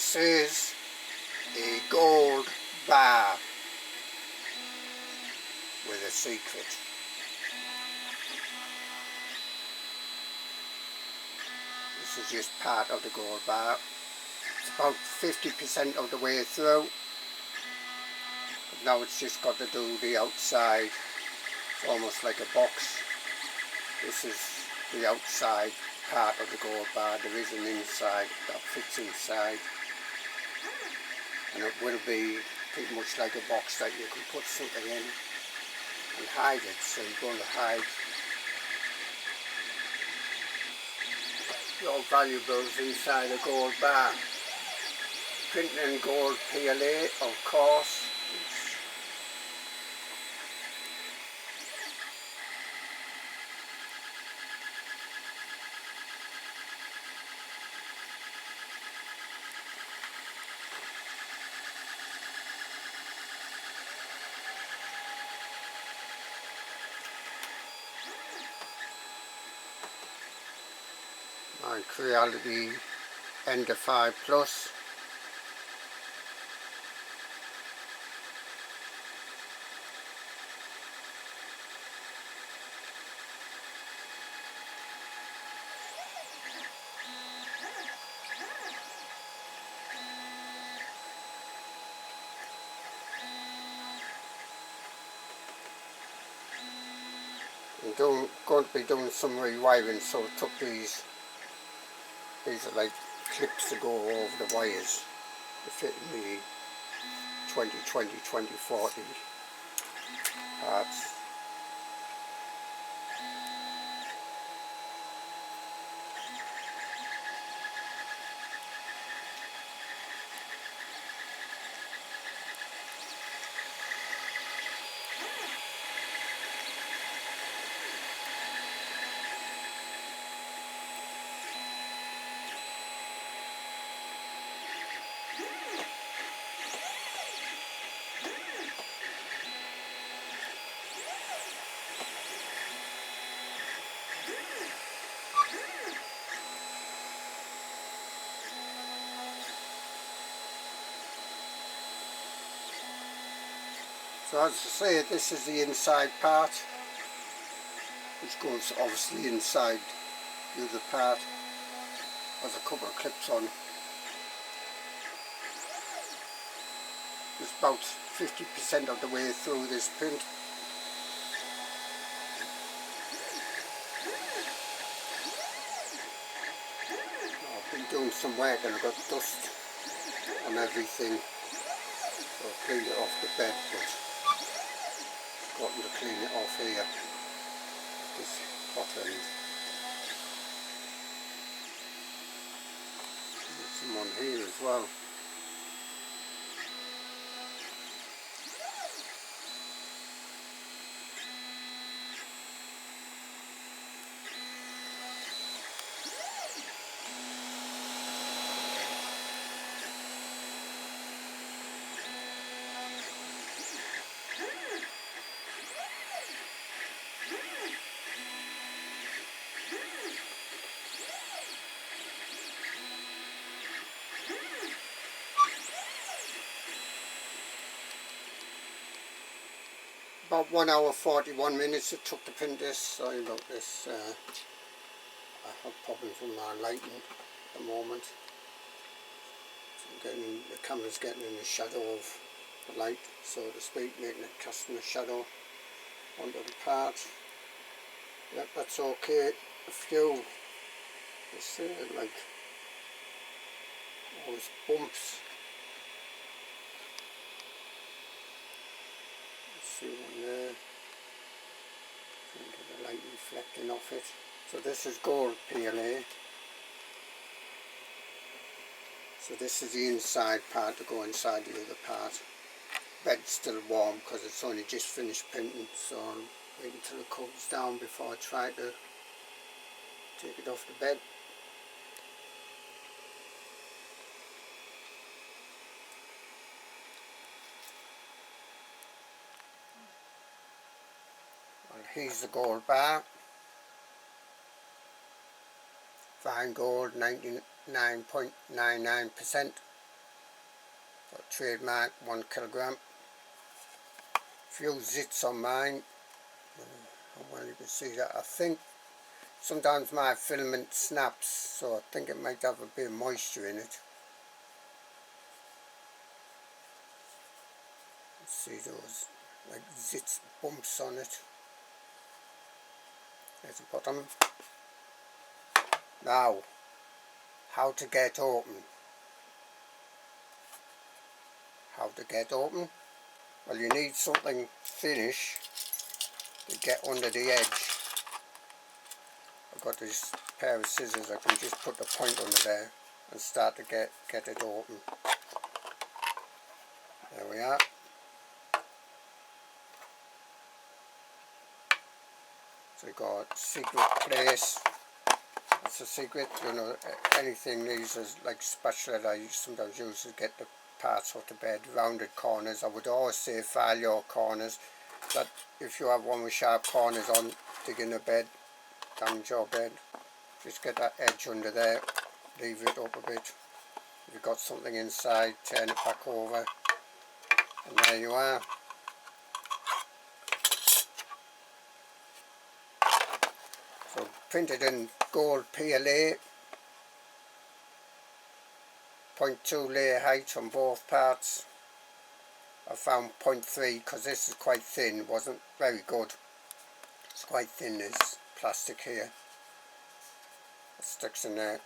This is a gold bar with a secret. This is just part of the gold bar. It's about 50% of the way through. But now it's just got to do the outside. It's almost like a box. This is the outside part of the gold bar. There is an inside that fits inside. And it will be pretty much like a box that you can put something in and hide it. So you're going to hide your valuables inside a gold bar. Printing in gold PLA, of course. My Creality Ender 5 Plus. I'm going to be doing some rewiring, so I took these are like clips to go over the wires to fit in the 2040 parts. So as I say, this is the inside part, which goes obviously inside the other part. Has a couple of clips on. It's about 50% of the way through this print. I've been doing some work and I've got dust on everything, so I cleaned it off the bed, but forgotten to clean it off here, this hot end. There's some on here as well. About 1 hour 41 minutes it took to print this. Sorry about this. I have problems with my lighting at the moment. So the camera's getting in the shadow of the light, so to speak, making it casting a shadow onto the part. Yep, that's okay. A few, like those bumps. See one there, get the light reflecting off it. So this is gold PLA. So this is the inside part to go inside the other part. Bed's still warm because it's only just finished printing, so I'll wait until it cools down before I try to take it off the bed. Well, here's the gold bar. Fine gold, 99.99%. Got trademark 1 kilogram. Few zits on mine. How well you can see that. I think sometimes my filament snaps, so I think it might have a bit of moisture in it. See those like zits, bumps on it. There's the bottom. Now, how to get open. How to get open? Well, you need something thinnish to get under the edge. I've got this pair of scissors. I can just put the point under there and start to get it open. There we are. So we've got secret place. That's a secret, you know. Anything these is like spatula that I sometimes use to get the parts off the bed. Rounded corners. I would always say file your corners. That if you have one with sharp corners on, digging a bed, damage your bed. Just get that edge under there. Leave it up a bit. If you've got something inside, turn it back over. And there you are. So printed in gold PLA, 0.2 layer height on both parts. I found 0.3 because this is quite thin, it wasn't very good. It's quite thin, this plastic here. It sticks in there.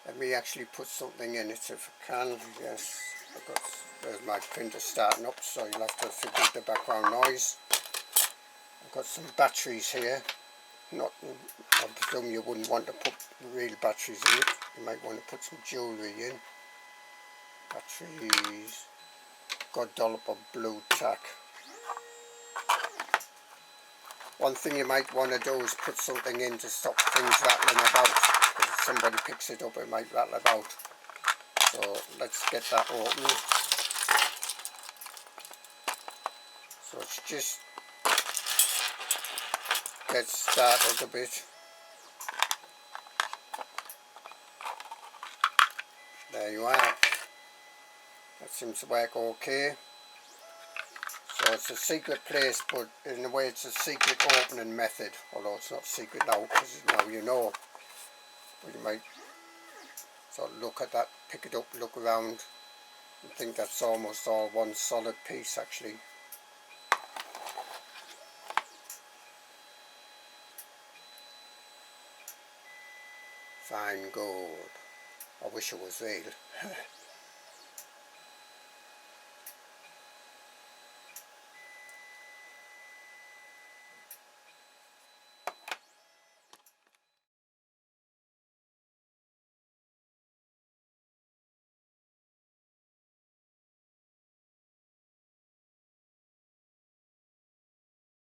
Let me actually put something in it if I can. Yes, there's my printer starting up, so you'll have to forgive the background noise. I've got some batteries here. I presume you wouldn't want to put real batteries in it. You might want to put some jewellery in. Batteries. Got a dollop of blue tack. One thing you might want to do is put something in to stop things rattling about. If somebody picks it up, it might rattle about. So let's get that open. So it's just get started a bit. There you are. That seems to work okay. So it's a secret place, but in a way it's a secret opening method. Although it's not secret now, because now you know. But you might sort of look at that, pick it up, look around, and think that's almost all one solid piece actually. Fine gold. I wish it was real.